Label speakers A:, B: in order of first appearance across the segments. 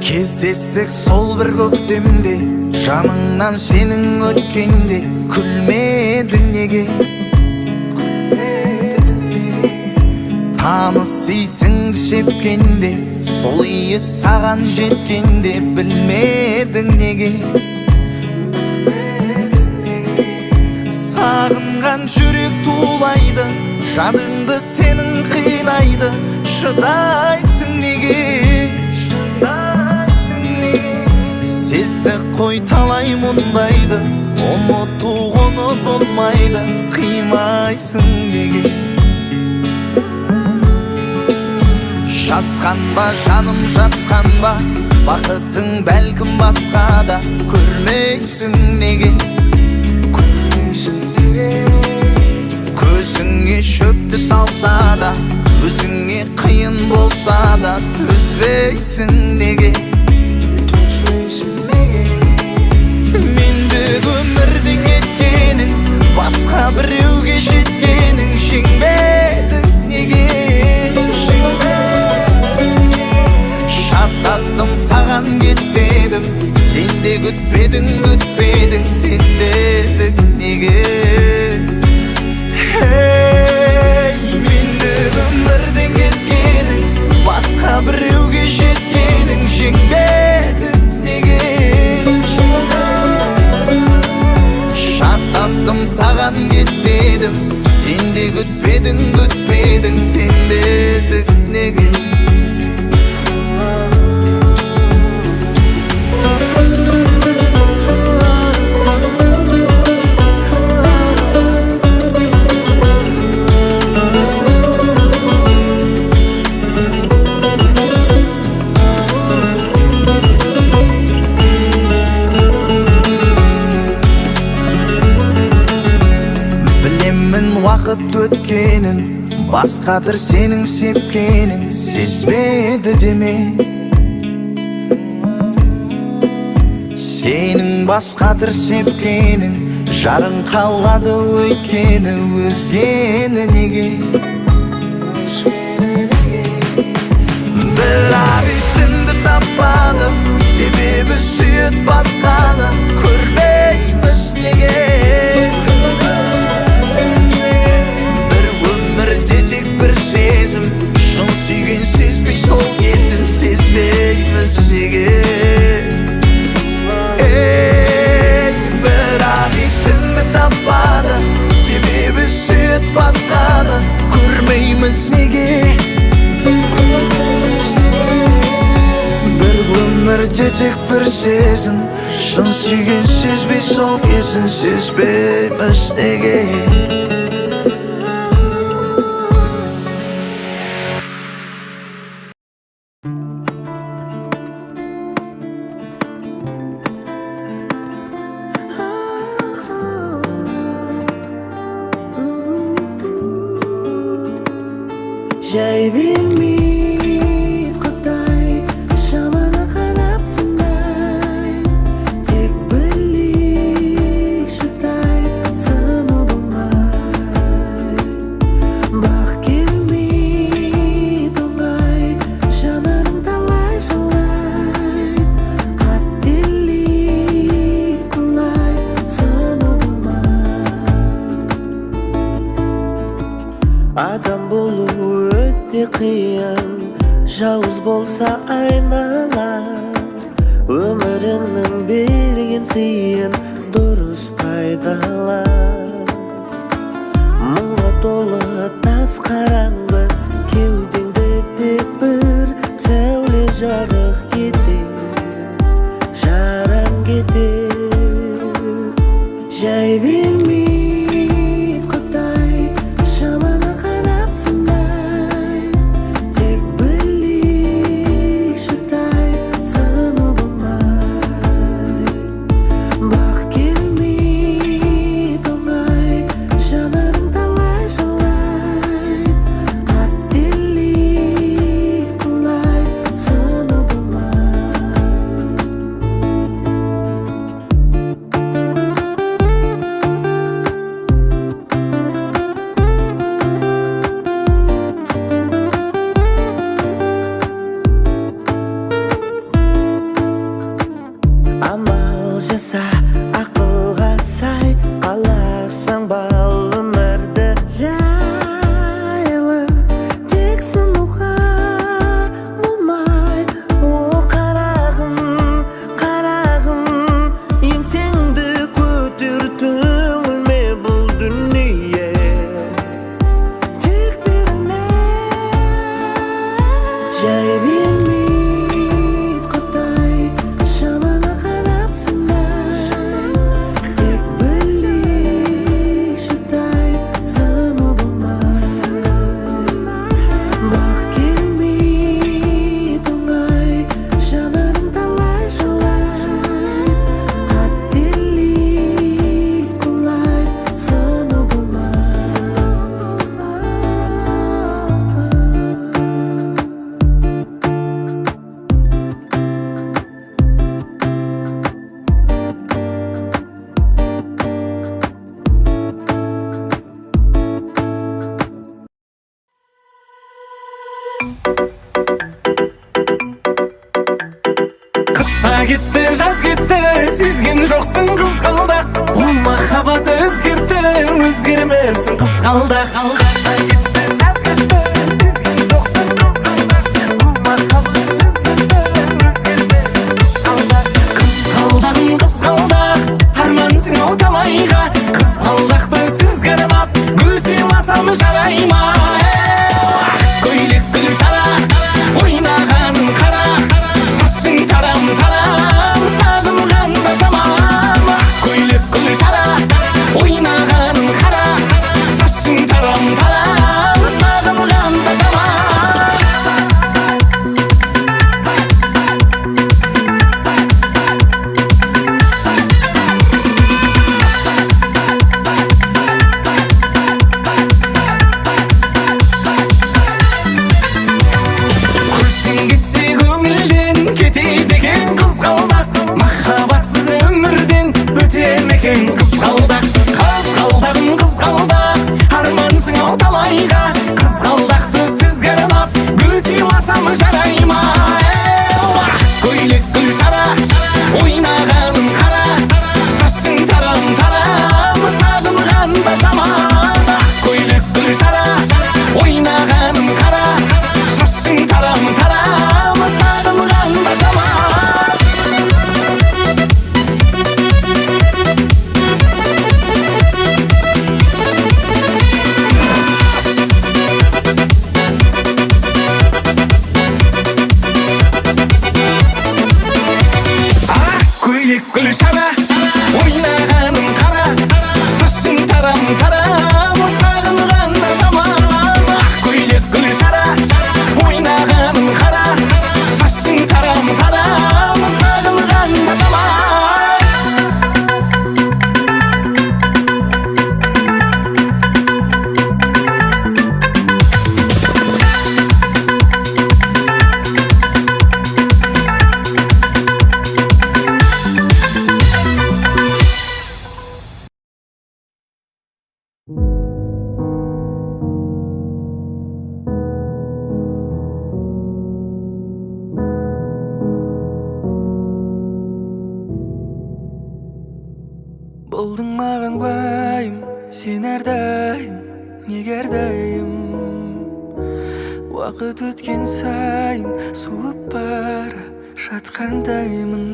A: Кездестік сол бір көктемде, жаныңнан сенің өткенде күлмедің неге? Таныс исіңді шепкенде, сол иі саған жеткенде білмедің неге? Сағынған жүрек тулайды, жадыңды сенің қинайды, шыдайсың неге? Сезді қой талай мұндайды, ұмыту оны болмайды, қимайсың неге? Жасқанба жаным жасқанба, бақытың бәлкім басқада, көрмейсің неге? Көзіңе шөпті салса да, өзіңе қиын болса да, төзбейсің неге? Мендік өмірдің еткенің, басқа біреуге жеткенің, жеңбедің неге? Шатастым саған кетпедім, сен де күтпедің, сен дедік неге? Мендік өмірдің еткенің, басқа біреуге жеткенің, жеңбедің неге? Шатастым саған кетпедім, сен де күтпедің, сен дедік неге? Уақыт өткенін, басқадыр сенің сепкенің, сезбеді деме? Сенің басқадыр сепкенің, жарың қалады өйткені, өзгені неге? Бірақ есіңді таппады, себебі сүйет басқаны, көрмейміз неге? Шын сүйген сезбей сол кезін, сезбейміз неге? Бірақ есіңді таппады, себебі сүйет басқаны, көрмейміз неге? Бір өмірде тек бір сезім, шын сүйген сезбей сол кезін, сезбейміз неге?
B: Жай бермейді Құдай, шамаңа қарап сынай, тек білейік шыдай, сыну болмай. Бақ келмейді оңай, жанарың талай жылайды, аттелейді құлай, сыну болмай. Адам болу қиын, жауыз болса айналаң, өміріңнің берген сыйын дұрыс пайдалан. Мұңға толы тас қараңғы, кеудеңді тек бір сәуле жарық етер, жараң кетер. Жай бермейді Құдай, шамаңа қарап сынай, тек білейік шыдай, сыну болмай. Бақ келмейді оңай, жанарың талай жылайды,
C: кетті, жаз кетті, сезген жоқсың қызғалдақ. Бұл махаббат өзгерді, өзгермепсің қызғалдақ. Қызғалдағым қызғалдақ, армансың ау талайға. Қызғалдақты сізге арнап, гүл сыйласам жарай ма? Көйлек гүл шара, ойнағаның қара, шашың тарам тарам, сағынғанда жаман. Көйлек гүл шара, ойнағаның қара, шашың тарам тарам, сағынғанда жаман. Күрсін кетсе көңілден кетеді екен қызғалдақ. Махаббатсыз өмірден өтер ме екен қызғалдақ. Қызғалдағым қызғалдақ, армансың ау талайға. Қызғалдақты сізге арнап, гүл сыйласам жарай ма? Көйлек гүл шара, ойнағаным қара, шашың тарам тарам, сағынғанда жаман. Көйлек гүл шара, ойнағаным қара, шашың тарам тарам, сағынғанда жаман. Көйлек гүл шара, ойнағаным қара, шашың тарам тарам, сағынғанда жаман. Көйлек гүл шара, ойнағаным қара, шашың тарам тарам, сағынғанда жаман.
B: Болдың маған уайым, сен әрдайым, неге әрдайым. Уақыт өткен сайын суып бара жатқандаймын.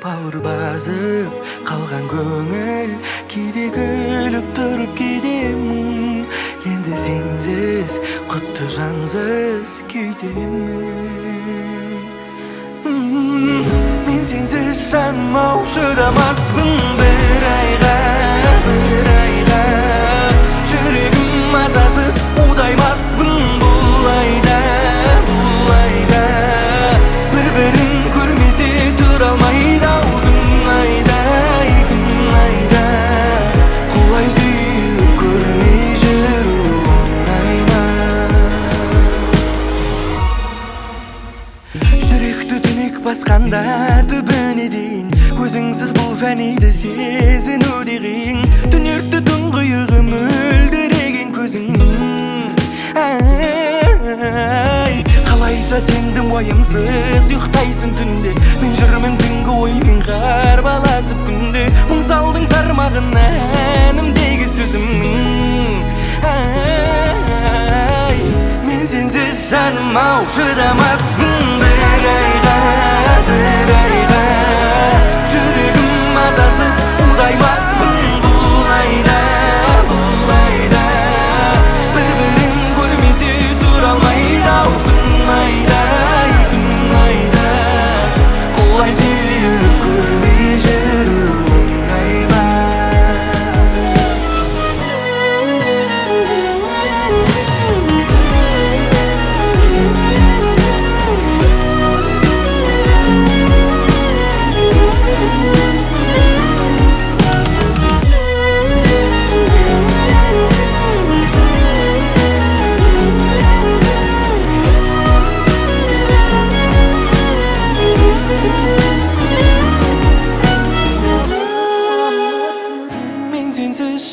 B: Бауыр басып қалған көңіл, кейде күліп тұрып кейдемін. Енді сенсіз құтты жансыз күйдемін. Мен сенсіз жаным ау шыдамаспын бір айға, бір айға. Жүрегім мазасыз удаймаспын бұл айда, бұл айда. Бір-бірін көрмесе тұра алмайды ау күн айда, күн айда. Құлай сүйіп көрмей жүру оңай ма? Жүректі түнек басқанда түбіне дейін, өзіңсіз бұл фәниді сезіну қиын. Түнекті тұңғиығы мөлдіреген көзің. Қалайша сендім уайымсыз ұйықтайсың түнде. Мен жүрмін түнгі оймен қарбаласып күнде. Мұң салдың тармағына әнімдегі сөзімнің. Мен сенсіз жаным ау шыдамаспын бір айға, бір айға. Жүрегім мазасыз удаймаспын бұл айда, бұл айда. Бір-бірін көрмесе тұра алмайды ау күн айда, күн айда. Құлай сүйіп көрмей жүру оңай ма?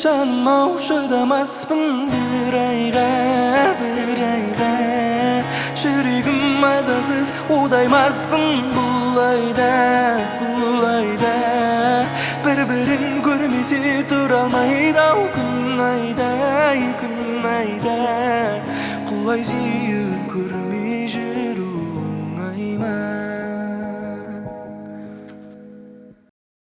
B: жаным ау шыдамаспын бір айға, бір айға. Жүрегім Mazasız udaymazbın bu ayda Bir-birin görmesi turalmayda Gün ayda Kulay suyup görmey jirun ayma